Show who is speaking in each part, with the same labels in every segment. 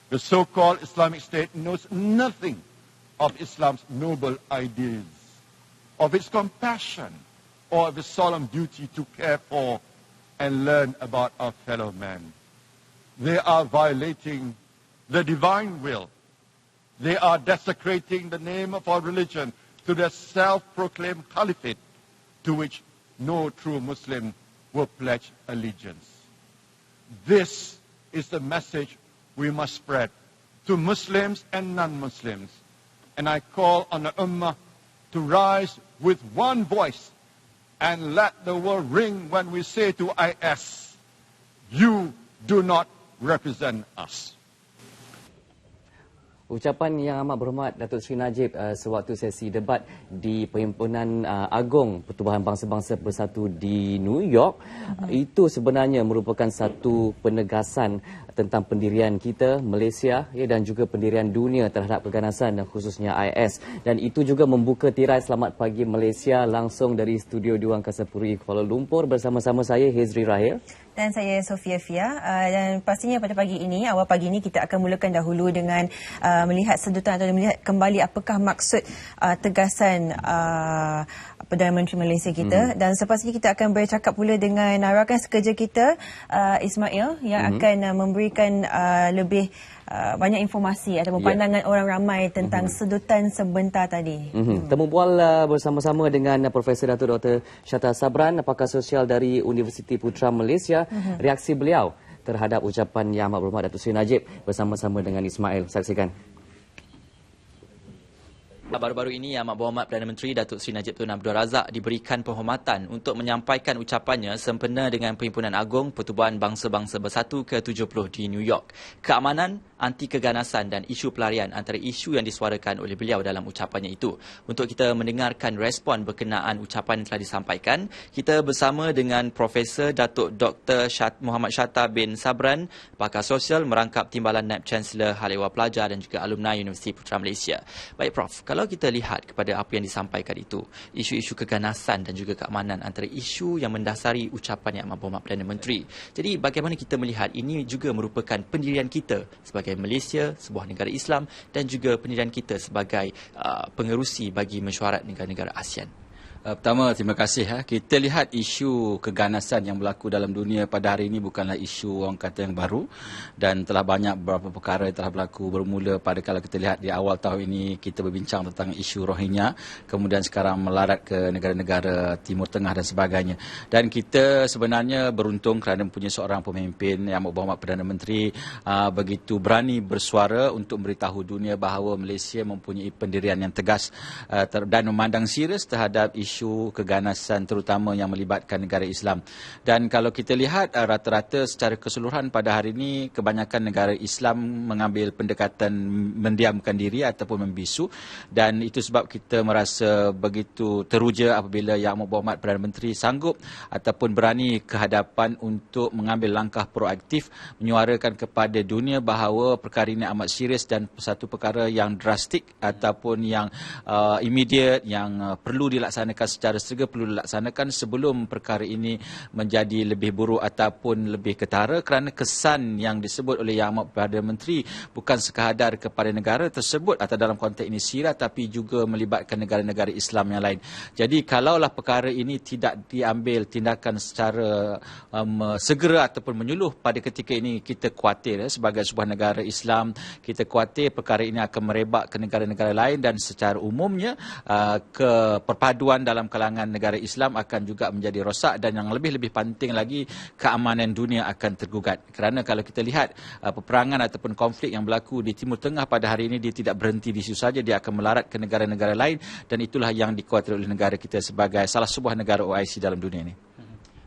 Speaker 1: The so-called Islamic State knows nothing of Islam's noble ideals, of its compassion, or of its solemn duty to care for and learn about our fellow men. They are violating the divine will. They are desecrating the name of our religion to their self-proclaimed caliphate, to which no true Muslim will pledge allegiance. This is the message we must spread to Muslims and non-Muslims. And I call on the Ummah to rise with one voice and let the world ring when we say to IS, you do not represent us.
Speaker 2: Ucapan yang amat berhormat Datuk Seri Najib sewaktu sesi debat di Perhimpunan Agung Pertubuhan Bangsa-Bangsa Bersatu di New York, itu sebenarnya merupakan satu penegasan tentang pendirian kita, Malaysia, dan juga pendirian dunia terhadap keganasan dan khususnya IS. Dan itu juga membuka tirai Selamat Pagi Malaysia langsung dari studio Dewan Kasapuri Kuala Lumpur bersama-sama saya Hezri Rahil.
Speaker 3: Dan saya Sofia Fia. Dan pastinya pada pagi ini, awal pagi ini kita akan mulakan dahulu dengan melihat sedutan atau melihat kembali apakah maksud tegasan Perdana Menteri Malaysia kita. Dan selepas ini kita akan bercakap pula dengan rakan sekerja kita, Ismail, yang akan memberikan lebih banyak informasi ataupun pandangan orang ramai tentang sedutan sebentar tadi.
Speaker 2: Temu bual bersama-sama dengan Profesor Datuk Dr. Shatta Sabran, pakar sosial dari Universiti Putra Malaysia. Reaksi beliau terhadap ucapan Yang Amat Berhormat Datuk Seri Najib bersama-sama dengan Ismail. Saksikan.
Speaker 4: Baru-baru ini Yang Amat Berhormat Perdana Menteri Datuk Seri Najib Tun Abdul Razak diberikan penghormatan untuk menyampaikan ucapannya sempena dengan Perhimpunan Agung Pertubuhan Bangsa-Bangsa Bersatu ke-70 di New York. Keamanan, anti keganasan dan isu pelarian antara isu yang disuarakan oleh beliau dalam ucapannya itu. Untuk kita mendengarkan respon berkenaan ucapan yang telah disampaikan, kita bersama dengan Profesor Datuk Dr. Muhammad Shatta bin Sabran, pakar sosial merangkap Timbalan Naib Chancellor Hal Ehwal Pelajar dan juga alumni Universiti Putra Malaysia. Baik Prof, kalau kita lihat kepada apa yang disampaikan itu, isu-isu keganasan dan juga keamanan antara isu yang mendasari ucapan Yang Amat Berhormat Perdana Menteri. Jadi bagaimana kita melihat ini juga merupakan pendirian kita sebagai Malaysia, sebuah negara Islam, dan juga pendirian kita sebagai pengerusi bagi mesyuarat negara-negara ASEAN.
Speaker 5: Pertama, terima kasih. Kita lihat isu keganasan yang berlaku dalam dunia pada hari ini bukanlah isu orang kata yang baru, dan telah banyak beberapa perkara yang telah berlaku. Bermula pada kalau kita lihat di awal tahun ini kita berbincang tentang isu Rohingya, kemudian sekarang melarat ke negara-negara Timur Tengah dan sebagainya. Dan kita sebenarnya beruntung kerana mempunyai seorang pemimpin Yang Amat Berhormat Perdana Menteri begitu berani bersuara untuk memberitahu dunia bahawa Malaysia mempunyai pendirian yang tegas dan memandang serius terhadap isu keganasan terutama yang melibatkan negara Islam. Dan kalau kita lihat rata-rata secara keseluruhan pada hari ini kebanyakan negara Islam mengambil pendekatan mendiamkan diri ataupun membisu, dan itu sebab kita merasa begitu teruja apabila Yang Amat Berhormat Perdana Menteri sanggup ataupun berani ke hadapan untuk mengambil langkah proaktif menyuarakan kepada dunia bahawa perkara ini amat serius dan satu perkara yang drastik ataupun yang immediate yang perlu dilaksanakan secara segera, perlu dilaksanakan sebelum perkara ini menjadi lebih buruk ataupun lebih ketara, kerana kesan yang disebut oleh Yang Amat Perdana Menteri bukan sekadar kepada negara tersebut atau dalam konteks ini Syria, tapi juga melibatkan negara-negara Islam yang lain. Jadi kalaulah perkara ini tidak diambil tindakan secara segera ataupun menyuluh pada ketika ini, kita khawatir sebagai sebuah negara Islam, kita khawatir perkara ini akan merebak ke negara-negara lain, dan secara umumnya ke perpaduan dalam kalangan negara Islam akan juga menjadi rosak, dan yang lebih-lebih penting lagi keamanan dunia akan tergugat. Kerana kalau kita lihat peperangan ataupun konflik yang berlaku di Timur Tengah pada hari ini, dia tidak berhenti di situ saja, dia akan melarat ke negara-negara lain, dan itulah yang dikhawatirkan oleh negara kita sebagai salah sebuah negara OIC dalam dunia ini.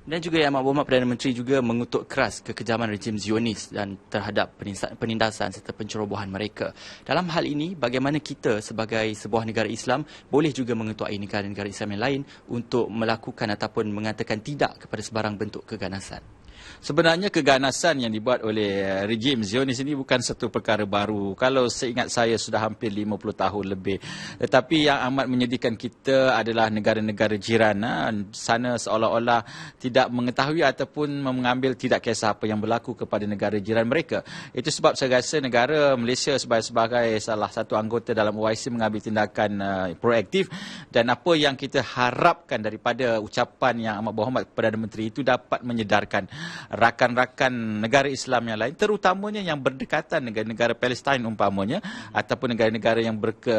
Speaker 4: Dan juga Yang Amat Berhormat Perdana Menteri juga mengutuk keras kekejaman rejim Zionis dan terhadap penindasan serta pencerobohan mereka. Dalam hal ini, bagaimana kita sebagai sebuah negara Islam boleh juga mengetuai negara-negara Islam yang lain untuk melakukan ataupun mengatakan tidak kepada sebarang bentuk keganasan?
Speaker 5: Sebenarnya keganasan yang dibuat oleh rejim Zionis ini bukan satu perkara baru. Kalau seingat saya sudah hampir 50 tahun lebih. Tetapi yang amat menyedihkan kita adalah negara-negara jiran. Sana seolah-olah tidak mengetahui ataupun mengambil tidak kisah apa yang berlaku kepada negara jiran mereka. Itu sebab saya rasa negara Malaysia sebagai salah satu anggota dalam OIC mengambil tindakan proaktif, dan apa yang kita harapkan daripada ucapan yang amat berhormat Perdana Menteri itu dapat menyedarkan rakan-rakan negara Islam yang lain, terutamanya yang berdekatan dengan negara Palestin umpamanya, ataupun negara-negara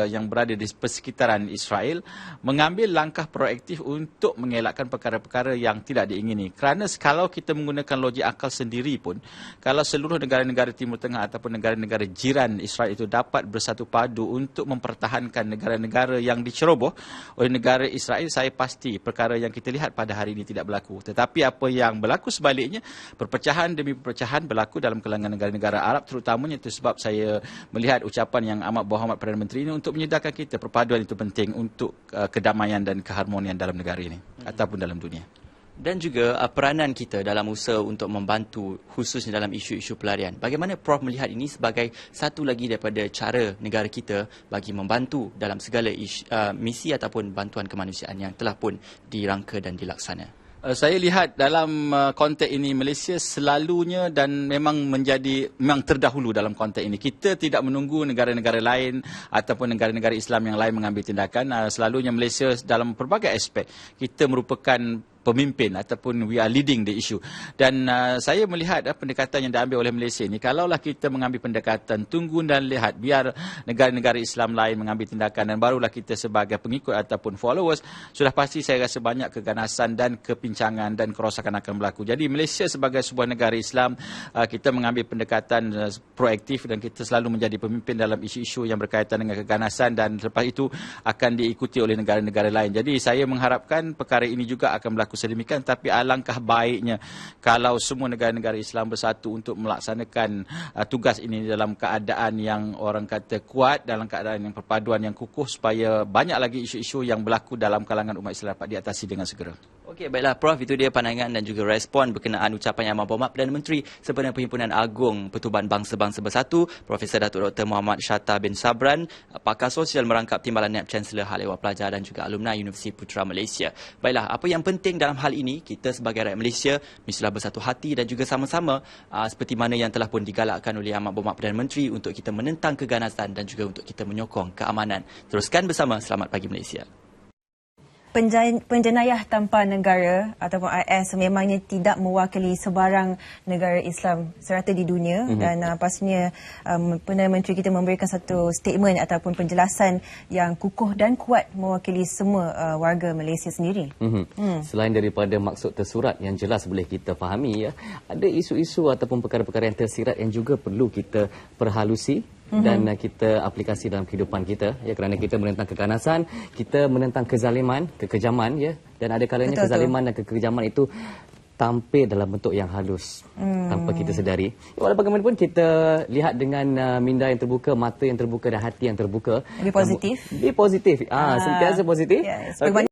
Speaker 5: yang berada di persekitaran Israel, mengambil langkah proaktif untuk mengelakkan perkara-perkara yang tidak diingini. Kerana kalau kita menggunakan logik akal sendiri pun, kalau seluruh negara-negara Timur Tengah ataupun negara-negara jiran Israel itu dapat bersatu padu untuk mempertahankan negara-negara yang diceroboh oleh negara Israel, saya pasti perkara yang kita lihat pada hari ini tidak berlaku. Tetapi apa yang berlaku sebaliknya, perpecahan demi perpecahan berlaku dalam kalangan negara-negara Arab terutamanya. Itu sebab saya melihat ucapan yang amat berhormat Perdana Menteri ini untuk menyedarkan kita perpaduan itu penting untuk kedamaian dan keharmonian dalam negara ini ataupun dalam dunia.
Speaker 4: Dan juga peranan kita dalam usaha untuk membantu khususnya dalam isu-isu pelarian. Bagaimana Prof melihat ini sebagai satu lagi daripada cara negara kita bagi membantu dalam segala misi ataupun bantuan kemanusiaan yang telah pun dirangka dan dilaksana?
Speaker 5: Saya lihat dalam konteks ini Malaysia selalunya dan memang terdahulu dalam konteks ini. Kita tidak menunggu negara-negara lain ataupun negara-negara Islam yang lain mengambil tindakan. Selalunya Malaysia dalam pelbagai aspek kita merupakan pemimpin ataupun we are leading the issue. Dan saya melihat pendekatan yang diambil oleh Malaysia ini, kalaulah kita mengambil pendekatan tunggu dan lihat, biar negara-negara Islam lain mengambil tindakan dan barulah kita sebagai pengikut ataupun followers, sudah pasti saya rasa banyak keganasan dan kepincangan dan kerosakan akan berlaku. Jadi Malaysia sebagai sebuah negara Islam, kita mengambil pendekatan proaktif dan kita selalu menjadi pemimpin dalam isu-isu yang berkaitan dengan keganasan, dan selepas itu akan diikuti oleh negara-negara lain. Jadi saya mengharapkan perkara ini juga akan berlaku sedemikian, tapi alangkah baiknya kalau semua negara-negara Islam bersatu untuk melaksanakan tugas ini dalam keadaan yang orang kata kuat, dalam keadaan yang perpaduan yang kukuh, supaya banyak lagi isu-isu yang berlaku dalam kalangan umat Islam dapat diatasi dengan segera.
Speaker 4: Okey, baiklah Prof, itu dia pandangan dan juga respon berkenaan ucapan Yang Amat Berhormat Perdana Menteri sempena Perhimpunan Agung Pertubuhan Bangsa-Bangsa Bersatu, Profesor Datuk Dr. Muhammad Shatta bin Sabran, pakar sosial merangkap Timbalan Naib Chancellor Hal Ehwal Pelajar dan juga alumni Universiti Putra Malaysia. Baiklah, apa yang penting dalam hal ini, kita sebagai rakyat Malaysia mestilah bersatu hati dan juga sama-sama seperti mana yang telah pun digalakkan oleh Yang Amat Berhormat Perdana Menteri untuk kita menentang keganasan dan juga untuk kita menyokong keamanan. Teruskan bersama Selamat Pagi Malaysia.
Speaker 3: Penjenayah tanpa negara ataupun IS memangnya tidak mewakili sebarang negara Islam serata di dunia, dan pastinya Perdana Menteri kita memberikan satu statement ataupun penjelasan yang kukuh dan kuat mewakili semua warga Malaysia sendiri.
Speaker 2: Selain daripada maksud tersurat yang jelas boleh kita fahami, ya, ada isu-isu ataupun perkara-perkara yang tersirat yang juga perlu kita perhalusi dan kita aplikasi dalam kehidupan kita, ya, kerana kita menentang keganasan, kita menentang kezaliman, kekejaman, ya, dan ada kalanya kezaliman dan kekejaman itu tampil dalam bentuk yang halus tanpa kita sedari. Walau bagaimanapun kita lihat dengan minda yang terbuka, mata yang terbuka dan hati yang terbuka.
Speaker 3: Lebih positif.
Speaker 2: Lebih positif. Sentiasa positif.
Speaker 3: Yes.